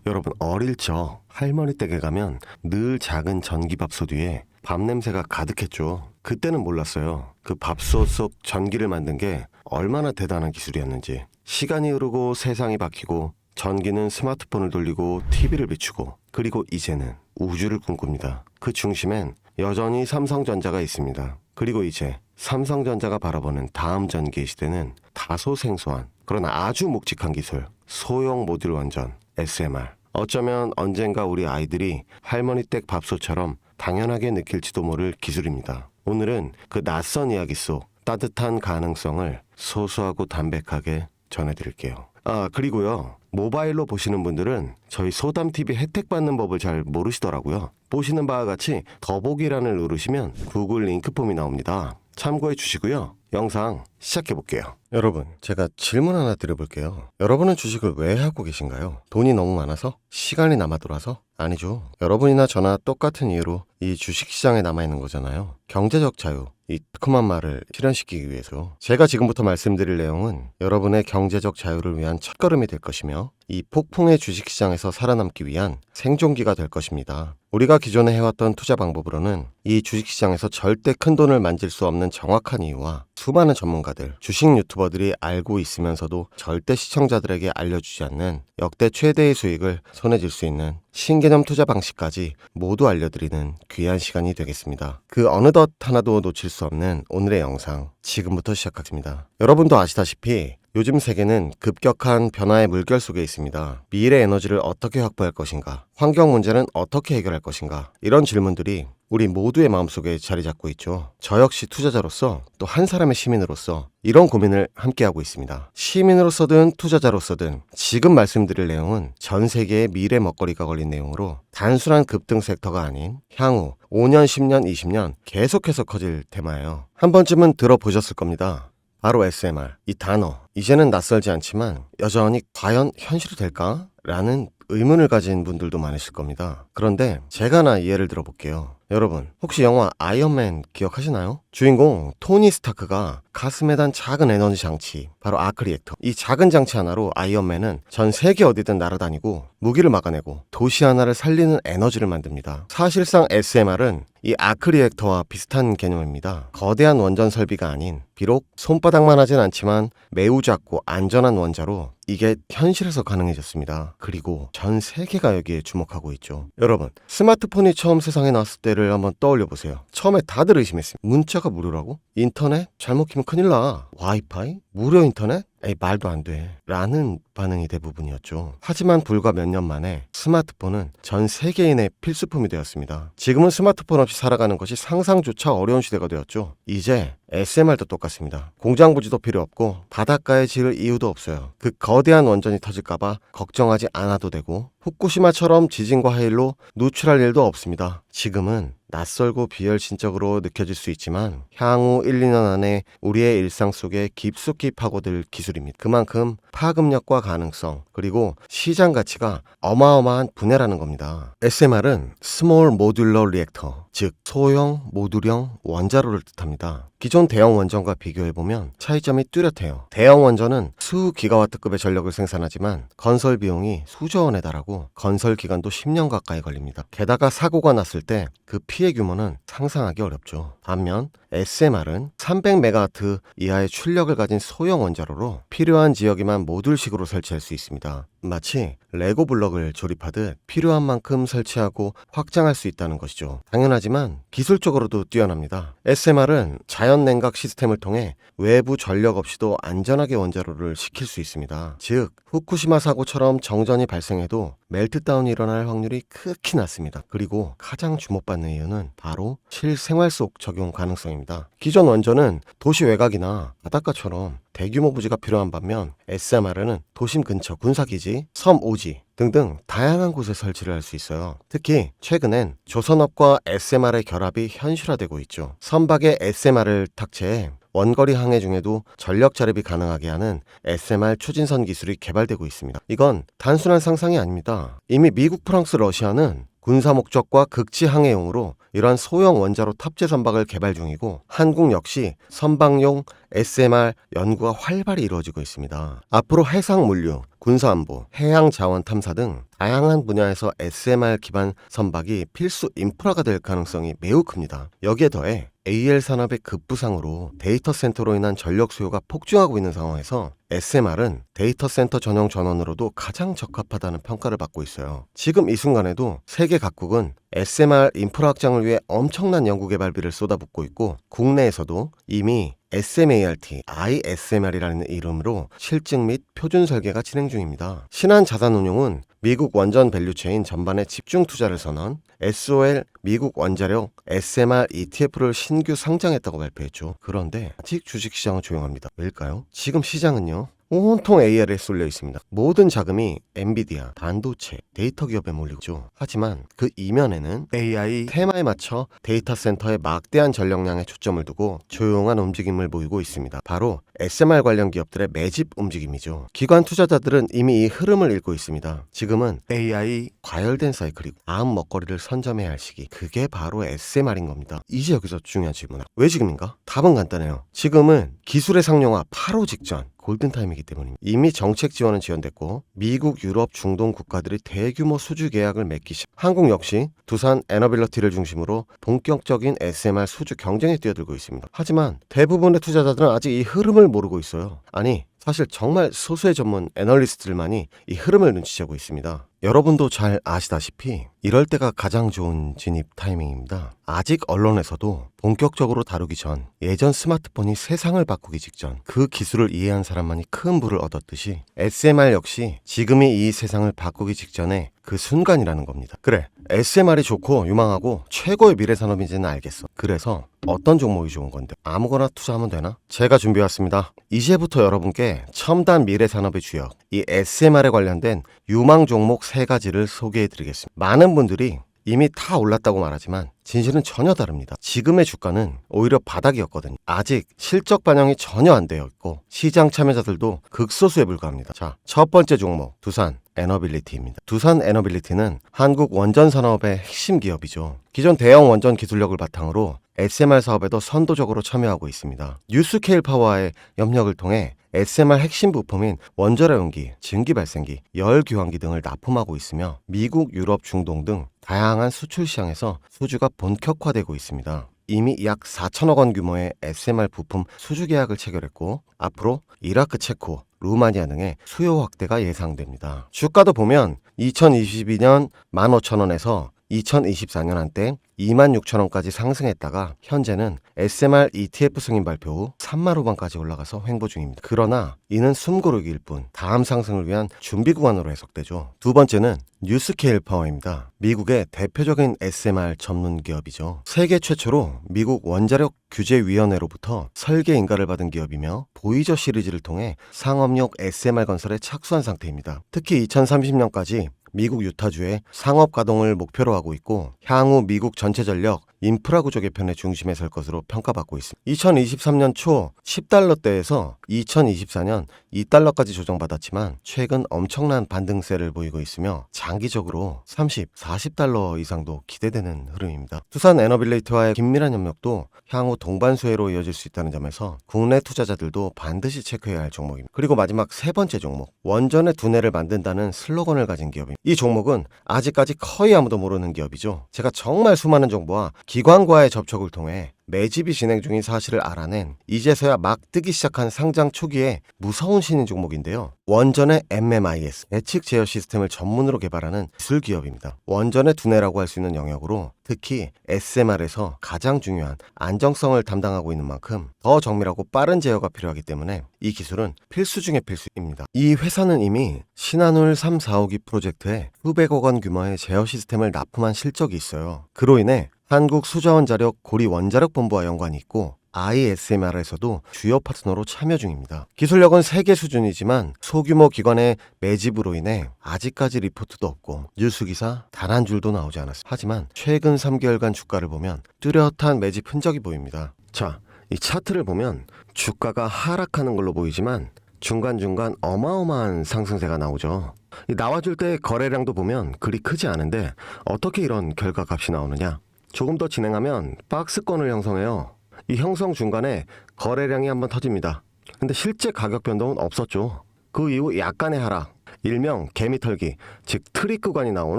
여러분, 어릴 적 할머니 댁에 가면 늘 작은 전기밥솥 위에 밥 냄새가 가득했죠. 그때는 몰랐어요. 그 밥솥 속 전기를 만든 게 얼마나 대단한 기술이었는지. 시간이 흐르고 세상이 바뀌고 전기는 스마트폰을 돌리고 TV를 비추고, 그리고 이제는 우주를 꿈꿉니다. 그 중심엔 여전히 삼성전자가 있습니다. 그리고 이제 삼성전자가 바라보는 다음 전기의 시대는 다소 생소한, 그러나 아주 묵직한 기술, 소형 모듈 원전 SMR. 어쩌면 언젠가 우리 아이들이 할머니 댁 밥솥처럼 당연하게 느낄지도 모를 기술입니다. 오늘은 그 낯선 이야기 속 따뜻한 가능성을 소소하고 담백하게 전해드릴게요. 그리고요, 모바일로 보시는 분들은 저희 소담TV 혜택 받는 법을 잘 모르시더라고요. 보시는 바와 같이 더보기란을 누르시면 구글 링크폼이 나옵니다. 참고해 주시고요. 영상 시작해 볼게요. 여러분, 제가 질문 하나 드려볼게요. 여러분은 주식을 왜 하고 계신가요? 돈이 너무 많아서? 시간이 남아 돌아서? 아니죠. 여러분이나 저나 똑같은 이유로 이 주식시장에 남아있는 거잖아요. 경제적 자유, 이 뜨끔한 말을 실현시키기 위해서. 제가 지금부터 말씀드릴 내용은 여러분의 경제적 자유를 위한 첫걸음이 될 것이며, 이 폭풍의 주식시장에서 살아남기 위한 생존기가 될 것입니다. 우리가 기존에 해왔던 투자 방법으로는 이 주식시장에서 절대 큰 돈을 만질 수 없는 정확한 이유와 수많은 전문가들, 주식 유튜버들이 알고 있으면서도 절대 시청자들에게 알려주지 않는 역대 최대의 수익을 손에 쥘 수 있는 신개념 투자 방식까지 모두 알려드리는 귀한 시간이 되겠습니다. 그 어느덧 하나도 놓칠 수 없는 오늘의 영상, 지금부터 시작하겠습니다. 여러분도 아시다시피 요즘 세계는 급격한 변화의 물결 속에 있습니다. 미래 에너지를 어떻게 확보할 것인가? 환경 문제는 어떻게 해결할 것인가? 이런 질문들이 우리 모두의 마음속에 자리 잡고 있죠. 저 역시 투자자로서, 또 한 사람의 시민으로서 이런 고민을 함께하고 있습니다. 시민으로서든 투자자로서든 지금 말씀드릴 내용은 전 세계의 미래 먹거리가 걸린 내용으로 단순한 급등 섹터가 아닌 향후 5년, 10년, 20년 계속해서 커질 테마예요. 한 번쯤은 들어보셨을 겁니다. 바로 SMR. 이 단어, 이제는 낯설지 않지만 여전히 과연 현실이 될까? 라는 의문을 가진 분들도 많으실 겁니다. 그런데 제가 하나 예를 들어볼게요. 여러분, 혹시 영화 아이언맨 기억하시나요? 주인공 토니 스타크가 가슴에 단 작은 에너지 장치, 바로 아크 리액터. 이 작은 장치 하나로 아이언맨은 전 세계 어디든 날아다니고 무기를 막아내고 도시 하나를 살리는 에너지를 만듭니다. 사실상 SMR은 이 아크 리액터와 비슷한 개념입니다. 거대한 원전 설비가 아닌, 비록 손바닥만 하진 않지만 매우 작고 안전한 원자로 이게 현실에서 가능해졌습니다. 그리고 전 세계가 여기에 주목하고 있죠. 여러분, 스마트폰이 처음 세상에 나왔을 때를 한번 떠올려 보세요. 처음에 다들 의심했습니다. 문자가 무료라고? 인터넷? 잘못 키면 큰일 나. 와이파이? 무료 인터넷? 에이, 말도 안 돼. 라는 반응이 대부분이었죠. 하지만 불과 몇 년 만에 스마트폰은 전 세계인의 필수품이 되었습니다. 지금은 스마트폰 없이 살아가는 것이 상상조차 어려운 시대가 되었죠. 이제 SMR도 똑같습니다. 공장 부지도 필요 없고 바닷가에 지을 이유도 없어요. 그 거대한 원전이 터질까봐 걱정하지 않아도 되고, 후쿠시마처럼 지진과 하일로 누출할 일도 없습니다. 지금은 낯설고 비열신적으로 느껴질 수 있지만 향후 1, 2년 안에 우리의 일상 속에 깊숙이 파고들 기술입니다. 그만큼 파급력과 가능성, 그리고 시장 가치가 어마어마한 분야라는 겁니다. SMR은 스몰 모듈러 리액터, 즉 소형 모듈형 원자로를 뜻합니다. 기존 대형 원전과 비교해보면 차이점이 뚜렷해요. 대형 원전은 수 기가와트급의 전력을 생산하지만 건설 비용이 수조 원에 달하고 건설 기간도 10년 가까이 걸립니다. 게다가 사고가 났을 때 그 피해 규모는 상상하기 어렵죠. 반면 SMR은 300메가와트 이하의 출력을 가진 소형 원자로로 필요한 지역에만 모듈식으로 설치할 수 있습니다. 마치 레고 블럭을 조립하듯 필요한 만큼 설치하고 확장할 수 있다는 것이죠. 당연하지만 기술적으로도 뛰어납니다. SMR은 자연 냉각 시스템을 통해 외부 전력 없이도 안전하게 원자로를 식힐 수 있습니다. 즉, 후쿠시마 사고처럼 정전이 발생해도 멜트다운이 일어날 확률이 극히 낮습니다. 그리고 가장 주목받는 이유는 바로 실생활 속 적용 가능성입니다. 기존 원전은 도시 외곽이나 바닷가처럼 대규모 부지가 필요한 반면 SMR은 도심 근처 군사기지, 섬 오지 등등 다양한 곳에 설치를 할 수 있어요. 특히 최근엔 조선업과 SMR의 결합이 현실화되고 있죠. 선박에 SMR을 탑재해 원거리 항해 중에도 전력 자립이 가능하게 하는 SMR 추진선 기술이 개발되고 있습니다. 이건 단순한 상상이 아닙니다. 이미 미국, 프랑스, 러시아는 군사 목적과 극지 항해용으로 이러한 소형 원자로 탑재 선박을 개발 중이고 한국 역시 선박용 SMR 연구가 활발히 이루어지고 있습니다. 앞으로 해상 물류, 군사안보, 해양 자원 탐사 등 다양한 분야에서 SMR 기반 선박이 필수 인프라가 될 가능성이 매우 큽니다. 여기에 더해 AL 산업의 급부상으로 데이터 센터로 인한 전력 수요가 폭증하고 있는 상황에서 SMR은 데이터 센터 전용 전원으로도 가장 적합하다는 평가를 받고 있어요. 지금 이 순간에도 세계 각국은 SMR 인프라 확장을 위해 엄청난 연구개발비를 쏟아붓고 있고 국내에서도 이미 SMART, ISMR이라는 이름으로 실증 및 표준 설계가 진행 중입니다. 신한자산운용은 미국 원전 밸류체인 전반에 집중 투자를 선언, SOL 미국 원자력 SMR ETF를 신규 상장했다고 발표했죠. 그런데 아직 주식시장은 조용합니다. 왜일까요? 지금 시장은요, 온통 AI에 쏠려 있습니다. 모든 자금이 엔비디아, 반도체, 데이터 기업에 몰리고 있죠. 하지만 그 이면에는 AI 테마에 맞춰 데이터 센터에 막대한 전력량에 초점을 두고 조용한 움직임을 보이고 있습니다. 바로 SMR 관련 기업들의 매집 움직임이죠. 기관 투자자들은 이미 이 흐름을 읽고 있습니다. 지금은 AI 과열된 사이클이고 다음 먹거리를 선점해야 할 시기. 그게 바로 SMR인 겁니다. 이제 여기서 중요한 질문. 왜 지금인가? 답은 간단해요. 지금은 기술의 상용화 8호 직전. 골든타임이기 때문입니다. 이미 정책 지원은 지원됐고 미국, 유럽, 중동 국가들이 대규모 수주 계약을 맺기 시작. 한국 역시 두산 에너빌리티를 중심으로 본격적인 SMR 수주 경쟁에 뛰어들고 있습니다. 하지만 대부분의 투자자들은 아직 이 흐름을 모르고 있어요. 아니, 사실 정말 소수의 전문 애널리스트들만이 이 흐름을 눈치채고 있습니다. 여러분도 잘 아시다시피 이럴 때가 가장 좋은 진입 타이밍입니다. 아직 언론에서도 본격적으로 다루기 전, 예전 스마트폰이 세상을 바꾸기 직전 그 기술을 이해한 사람만이 큰 부를 얻었듯이 SMR 역시 지금이 이 세상을 바꾸기 직전에 그 순간이라는 겁니다. 그래, SMR이 좋고 유망하고 최고의 미래 산업인지는 알겠어. 그래서 어떤 종목이 좋은 건데 아무거나 투자하면 되나? 제가 준비해왔습니다. 이제부터 여러분께 첨단 미래 산업의 주역, 이 SMR에 관련된 유망 종목 3가지를 소개해드리겠습니다. 많은 분들이 이미 다 올랐다고 말하지만 진실은 전혀 다릅니다. 지금의 주가는 오히려 바닥이었거든요. 아직 실적 반영이 전혀 안 되어 있고 시장 참여자들도 극소수에 불과합니다. 자, 첫 번째 종목 두산 에너빌리티입니다. 두산 에너빌리티는 한국 원전 산업의 핵심 기업이죠. 기존 대형 원전 기술력을 바탕으로 SMR 사업에도 선도적으로 참여하고 있습니다. 뉴스케일 파워와의 협력을 통해 SMR 핵심 부품인 원자력 용기, 증기 발생기, 열 교환기 등을 납품하고 있으며 미국, 유럽, 중동 등 다양한 수출 시장에서 수주가 본격화되고 있습니다. 이미 약 4천억 원 규모의 SMR 부품 수주 계약을 체결했고 앞으로 이라크, 체코, 루마니아 등의 수요 확대가 예상됩니다. 주가도 보면 2022년 15,000원에서 2024년 한때 26,000원까지 상승했다가 현재는 SMR ETF 승인 발표 후 3만 후반까지 올라가서 횡보 중입니다. 그러나 이는 숨고르기일 뿐 다음 상승을 위한 준비 구간으로 해석되죠. 두 번째는 뉴스케일 파워입니다. 미국의 대표적인 SMR 전문 기업이죠. 세계 최초로 미국 원자력 규제위원회로부터 설계 인가를 받은 기업이며 보이저 시리즈를 통해 상업용 SMR 건설에 착수한 상태입니다. 특히 2030년까지 미국 유타주의 상업 가동을 목표로 하고 있고 향후 미국 전체 전력 인프라 구조 개편의 중심에 설 것으로 평가받고 있습니다. 2023년 초 10달러대에서 2024년 2달러까지 조정받았지만 최근 엄청난 반등세를 보이고 있으며 장기적으로 30, 40달러 이상도 기대되는 흐름입니다. 두산 에너빌리티와의 긴밀한 협력도 향후 동반수혜로 이어질 수 있다는 점에서 국내 투자자들도 반드시 체크해야 할 종목입니다. 그리고 마지막 세 번째 종목, 원전의 두뇌를 만든다는 슬로건을 가진 기업입니다. 이 종목은 아직까지 거의 아무도 모르는 기업이죠. 제가 정말 수많은 정보와 기관과의 접촉을 통해 매집이 진행 중인 사실을 알아낸 이제서야 막 뜨기 시작한 상장 초기에 무서운 신인 종목인데요. 원전의 MMIS, 예측 제어 시스템을 전문으로 개발하는 기술 기업입니다. 원전의 두뇌라고 할 수 있는 영역으로 특히 SMR에서 가장 중요한 안정성을 담당하고 있는 만큼 더 정밀하고 빠른 제어가 필요하기 때문에 이 기술은 필수 중의 필수입니다. 이 회사는 이미 신한울 3, 4호기 프로젝트에 수백억 원 규모의 제어 시스템을 납품한 실적이 있어요. 그로 인해 한국수자원자력 고리원자력본부와 연관이 있고 ISMR에서도 주요 파트너로 참여 중입니다. 기술력은 세계 수준이지만 소규모 기관의 매집으로 인해 아직까지 리포트도 없고 뉴스기사 단 한 줄도 나오지 않았습니다. 하지만 최근 3개월간 주가를 보면 뚜렷한 매집 흔적이 보입니다. 자, 이 차트를 보면 주가가 하락하는 걸로 보이지만 중간중간 어마어마한 상승세가 나오죠. 이 나와줄 때 거래량도 보면 그리 크지 않은데 어떻게 이런 결과값이 나오느냐. 조금 더 진행하면 박스권을 형성해요. 이 형성 중간에 거래량이 한번 터집니다. 근데 실제 가격 변동은 없었죠. 그 이후 약간의 하락, 일명 개미털기, 즉 트릭 구간이 나온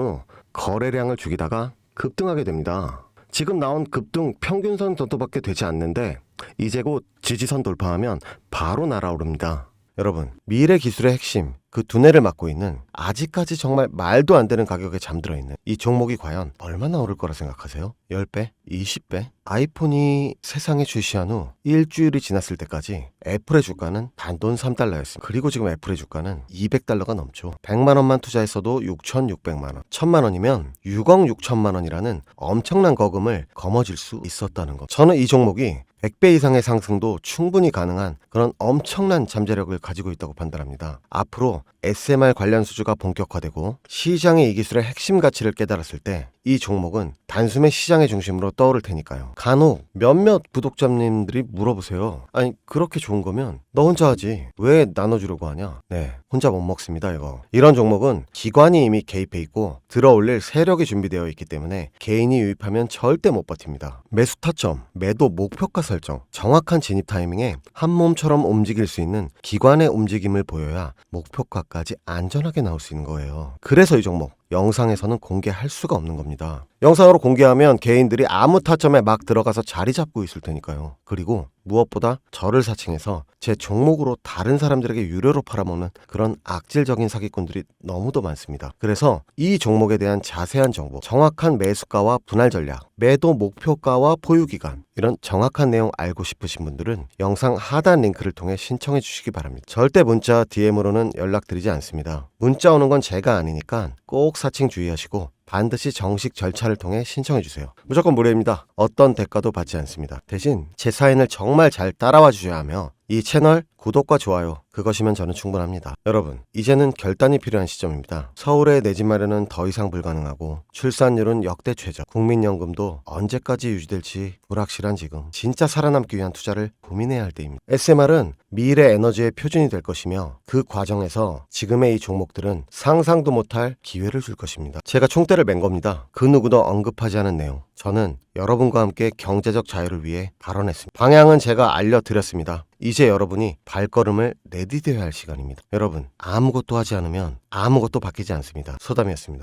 후 거래량을 죽이다가 급등하게 됩니다. 지금 나온 급등 평균선 정도밖에 되지 않는데 이제 곧 지지선 돌파하면 바로 날아오릅니다. 여러분, 미래 기술의 핵심, 그 두뇌를 맡고 있는 아직까지 정말 말도 안 되는 가격에 잠들어 있는 이 종목이 과연 얼마나 오를 거라 생각하세요? 10배? 20배? 아이폰이 세상에 출시한 후 일주일이 지났을 때까지 애플의 주가는 단돈 3달러였습니다. 그리고 지금 애플의 주가는 200달러가 넘죠. 100만 원만 투자했어도 6,600만 원. 1,000만 원이면 6억 6천만 원이라는 엄청난 거금을 거머쥘 수 있었다는 것. 저는 이 종목이 100배 이상의 상승도 충분히 가능한 그런 엄청난 잠재력을 가지고 있다고 판단합니다. 앞으로 SMR 관련 수주가 본격화되고 시장의 이 기술의 핵심 가치를 깨달았을 때 이 종목은 단숨에 시장의 중심으로 떠오를 테니까요. 간혹 몇몇 구독자님들이 물어보세요. 아니 그렇게 좋은 거면 너 혼자 하지 왜 나눠주려고 하냐. 네, 혼자 못 먹습니다 이거. 이런 종목은 기관이 이미 개입해 있고 들어올릴 세력이 준비되어 있기 때문에 개인이 유입하면 절대 못 버팁니다. 매수 타점, 매도 목표가 설정, 정확한 진입 타이밍에 한 몸처럼 움직일 수 있는 기관의 움직임을 보여야 목표가까지 안전하게 나올 수 있는 거예요. 그래서 이 종목 영상에서는 공개할 수가 없는 겁니다. 영상으로 공개하면 개인들이 아무 타점에 막 들어가서 자리 잡고 있을 테니까요. 그리고 무엇보다 저를 사칭해서 제 종목으로 다른 사람들에게 유료로 팔아먹는 그런 악질적인 사기꾼들이 너무도 많습니다. 그래서 이 종목에 대한 자세한 정보, 정확한 매수가와 분할 전략, 매도 목표가와 보유기간, 이런 정확한 내용 알고 싶으신 분들은 영상 하단 링크를 통해 신청해 주시기 바랍니다. 절대 문자, DM으로는 연락드리지 않습니다. 문자 오는 건 제가 아니니까 꼭 사칭 주의하시고 반드시 정식 절차를 통해 신청해 주세요. 무조건 무료입니다. 어떤 대가도 받지 않습니다. 대신 제 사인을 정말 잘 따라와 주셔야 하며 이 채널 구독과 좋아요 그것이면 저는 충분합니다. 여러분, 이제는 결단이 필요한 시점입니다. 서울의 내 집 마련은 더 이상 불가능하고 출산율은 역대 최저, 국민연금도 언제까지 유지될지 불확실한 지금 진짜 살아남기 위한 투자를 고민해야 할 때입니다. SMR은 미래 에너지의 표준이 될 것이며 그 과정에서 지금의 이 종목들은 상상도 못할 기회를 줄 것입니다. 제가 총대를 맨 겁니다. 그 누구도 언급하지 않은 내용. 저는 여러분과 함께 경제적 자유를 위해 발언했습니다. 방향은 제가 알려드렸습니다. 이제 여러분이 발걸음을 내디뎌야 할 시간입니다. 여러분, 아무것도 하지 않으면 아무것도 바뀌지 않습니다. 소담이었습니다.